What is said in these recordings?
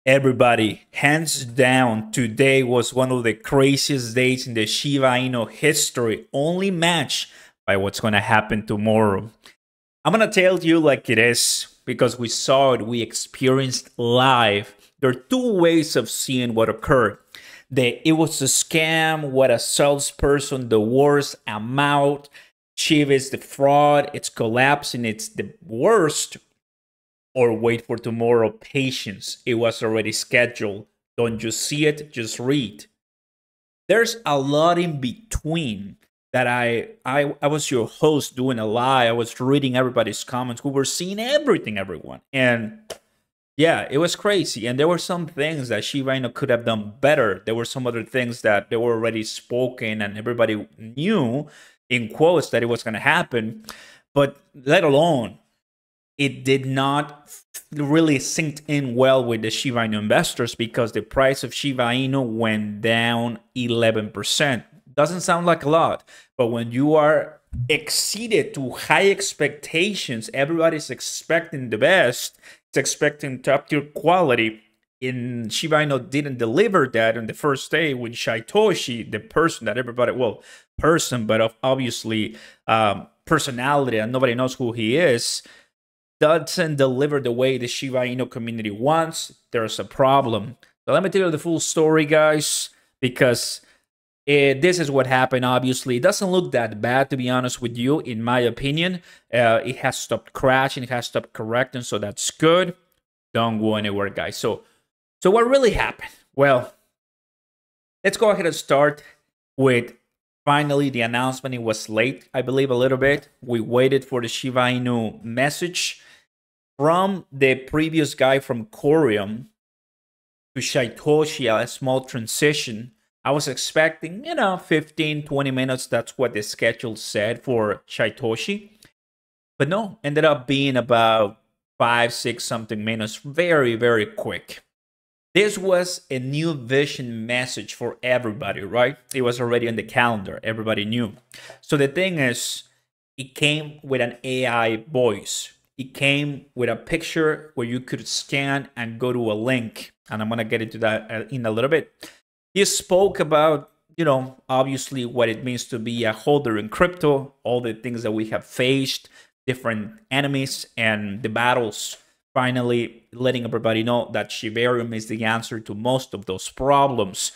Everybody, hands down, today was one of the craziest days in the Shiba Inu history, only matched by what's going to happen tomorrow. I'm going to tell you like it is because we saw it, we experienced live. There are two ways of seeing what occurred. It was a scam, what a salesperson, the worst amount. Shiba is the fraud, it's collapsing, it's the worst. Or wait for tomorrow, patience. It was already scheduled. Don't just see it, just read. There's a lot in between that I was your host doing a live. I was reading everybody's comments. We were seeing everything, everyone. And yeah, it was crazy. And there were some things that Shiba Inu could have done better. There were some other things that they were already spoken and everybody knew in quotes that it was going to happen. But let alone, it did not really sink in well with the Shiba Inu investors because the price of Shiba Inu went down 11%. Doesn't sound like a lot, but when you are exceeded to high expectations, everybody's expecting the best, it's expecting top tier quality. In Shiba Inu didn't deliver that on the first day with Shytoshi, the person that everybody, well, person, but obviously personality, and nobody knows who he is, doesn't deliver the way the Shiba Inu community wants. There's a problem. So let me tell you the full story, guys, because this is what happened. Obviously, it doesn't look that bad, to be honest with you, in my opinion. It has stopped crashing, it has stopped correcting, so that's good. Don't go anywhere, guys. So what really happened? Well, let's go ahead and start with finally the announcement. It was late, I believe, a little bit. We waited for the Shiba Inu message from the previous guy from Corium to Shytoshi, a small transition. I was expecting, 15, 20 minutes. That's what the schedule said for Shytoshi. But no, ended up being about 5, 6 something minutes. Very, very quick. This was a new vision message for everybody, right? It was already on the calendar. Everybody knew. So the thing is, it came with an AI voice. It came with a picture where you could scan and go to a link. And I'm going to get into that in a little bit. He spoke about, obviously what it means to be a holder in crypto, all the things that we have faced, different enemies, and the battles. Finally, letting everybody know that shibarium is the answer to most of those problems.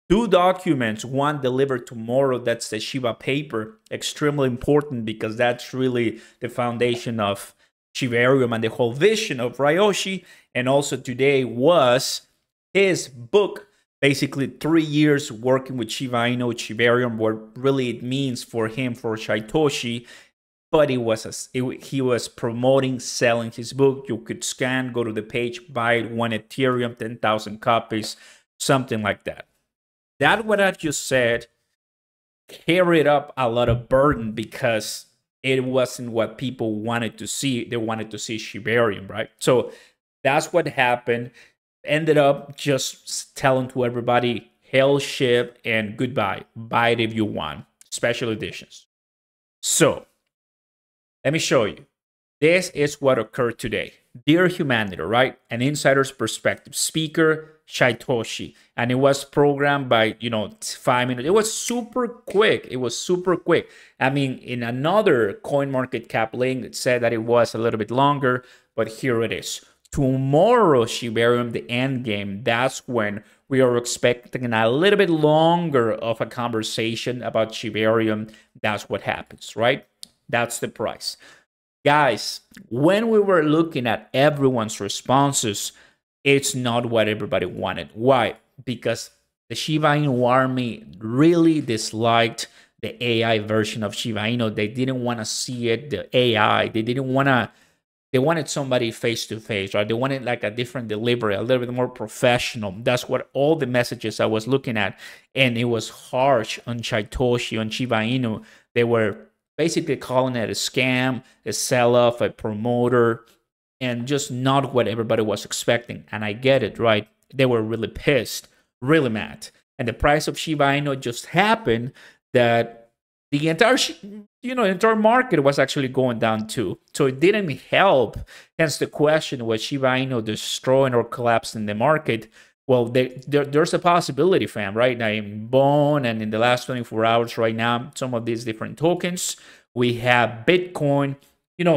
2 documents, one delivered tomorrow, that's the Shiba paper. Extremely important because that's really the foundation of shibarium and the whole vision of Ryoshi. And also today was his book, basically 3 years working with Shiba Inu, with shibarium, what really it means for him, for Shytoshi. But he was promoting, selling his book. You could scan, go to the page, buy it, 1 Ethereum, 10,000 copies, something like that. That what I just said carried up a lot of burden because it wasn't what people wanted to see. They wanted to see shibarium, right? So that's what happened. Ended up just telling to everybody, hail SHIB and goodbye. Buy it if you want. Special editions. So let me show you. This is what occurred today. Dear humanity, right? An insider's perspective. Speaker, Shytoshi. And it was programmed by, 5 minutes. It was super quick. It was super quick. I mean, in another CoinMarketCap link, it said that it was a little bit longer, but here it is. Tomorrow, Shibarium, the end game, that's when we are expecting a little bit longer of a conversation about Shibarium. That's what happens, right? That's the price. Guys, when we were looking at everyone's responses, it's not what everybody wanted. Why? Because the Shiba Inu army really disliked the AI version of Shiba Inu. They didn't want to see it, the AI. They wanted somebody face-to-face, right? They wanted like a different delivery, a little bit more professional. That's what all the messages I was looking at. And it was harsh on Shytoshi, on Shiba Inu. They were basically calling it a scam, a sell-off, a promoter, and just not what everybody was expecting. And I get it, right? They were really pissed, really mad. And the price of Shiba Inu just happened that the entire market was actually going down too. So it didn't help. Hence the question, was Shiba Inu destroying or collapsing the market? Well, there's a possibility, fam, right? Now in Bone and in the last 24 hours right now, some of these different tokens, we have Bitcoin,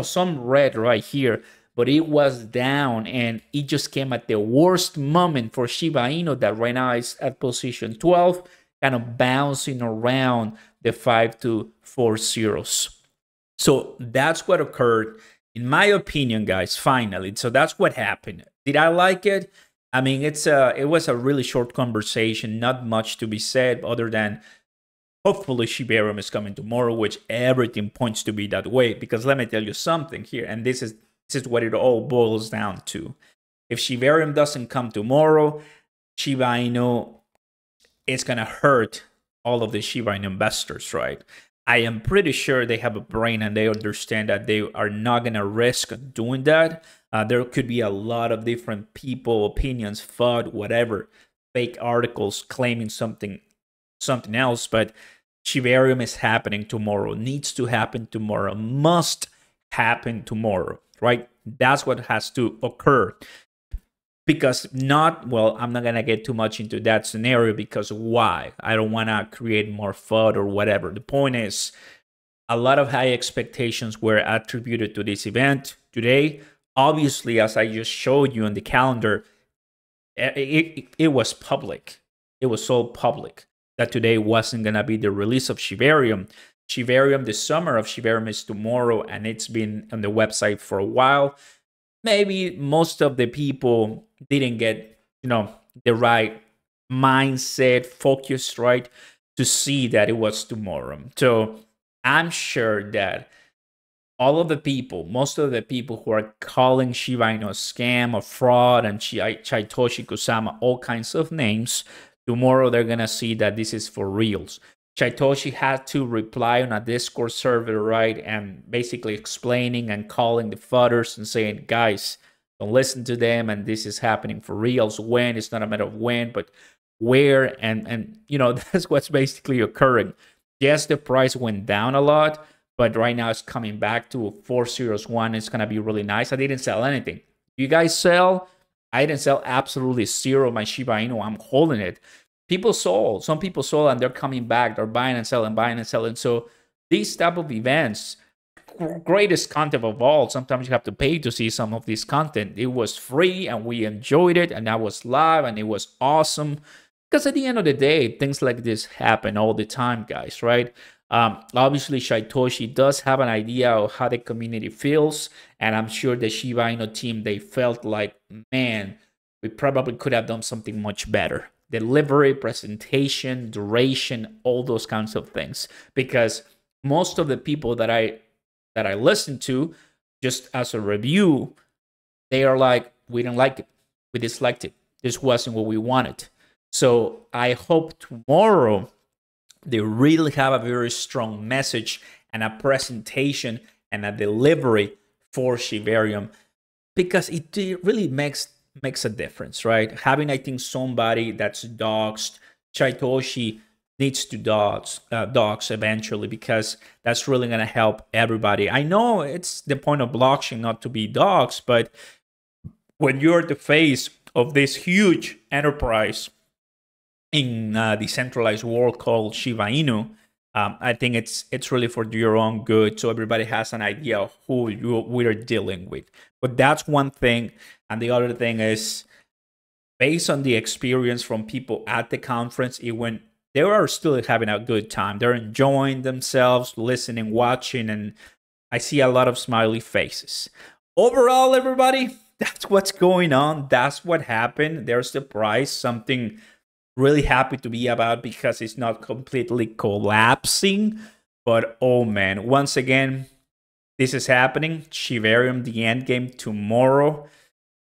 some red right here, but it was down and it just came at the worst moment for Shiba Inu that right now is at position 12, kind of bouncing around the 5 to 4 zeros. So that's what occurred, in my opinion, guys, finally. So that's what happened. Did I like it? I mean, it was a really short conversation, not much to be said other than hopefully shibarium is coming tomorrow, which everything points to be that way. Because let me tell you something here, and this is what it all boils down to. If shibarium doesn't come tomorrow, Shiba Inu, it's gonna hurt all of the Shiba Inu investors, right? I am pretty sure they have a brain and they understand that they are not gonna risk doing that. There could be a lot of different people, opinions, FUD, whatever, fake articles claiming something else, but shibarium is happening tomorrow, needs to happen tomorrow, must happen tomorrow, right? That's what has to occur. Because I'm not going to get too much into that scenario, because why? I don't want to create more FUD or whatever. The point is, a lot of high expectations were attributed to this event today. Obviously, as I just showed you on the calendar, it was public. It was so public that today wasn't going to be the release of shibarium. Shibarium, the summer of shibarium is tomorrow, and it's been on the website for a while. Maybe most of the people didn't get, the right mindset, focus, right, to see that it was tomorrow. So I'm sure that most of the people who are calling Shiba Inu a scam, a fraud, and Shytoshi Kusama, all kinds of names, tomorrow they're going to see that this is for reals. Shytoshi had to reply on a Discord server, right, and basically explaining and calling the fudders and saying, guys, don't listen to them, and this is happening for reals. When, it's not a matter of when, but where, and that's what's basically occurring. Yes, the price went down a lot, but right now it's coming back to 401. It's going to be really nice. I didn't sell anything. You guys sell? I didn't sell absolutely zero of my Shiba Inu. I'm holding it. People sold. Some people sold and they're coming back. They're buying and selling, buying and selling. So these type of events, greatest content of all, sometimes you have to pay to see some of this content. It was free and we enjoyed it, and that was live and it was awesome. Because at the end of the day, things like this happen all the time, guys, right? Obviously, Shytoshi does have an idea of how the community feels, and I'm sure the Shiba Inu team, they felt like, man, we probably could have done something much better. Delivery, presentation, duration, all those kinds of things. Because most of the people that I listened to, just as a review, they are like, we didn't like it, we disliked it, this wasn't what we wanted. So I hope tomorrow they really have a very strong message and a presentation and a delivery for shibarium, because it really makes a difference, right? Having, I think, somebody that's doxed. Shytoshi needs to dox eventually, because that's really going to help everybody. I know it's the point of blockchain not to be doxed, but when you're the face of this huge enterprise in a decentralized world called Shiba Inu, I think it's really for your own good, so everybody has an idea of who we're dealing with. But that's one thing, and the other thing is, based on the experience from people at the conference, they are still having a good time. They're enjoying themselves, listening, watching, and I see a lot of smiley faces. Overall, everybody, that's what's going on. That's what happened. There's the price, something really happy to be about, because it's not completely collapsing. But oh man, once again, this is happening. Shibarium, the end game tomorrow.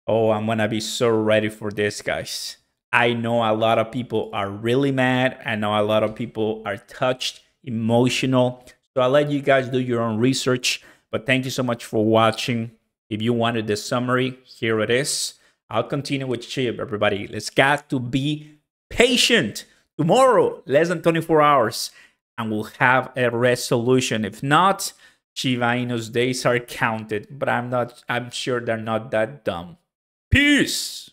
Oh, I'm gonna be so ready for this, guys. I know a lot of people are really mad. I know a lot of people are touched, emotional. So I'll let you guys do your own research. But thank you so much for watching. If you wanted the summary, here it is. I'll continue with SHIB, everybody. Let's got to be patient. Tomorrow, less than 24 hours. and we'll have a resolution. If not, Shiba Inu's days are counted, but I'm sure they're not that dumb. Peace.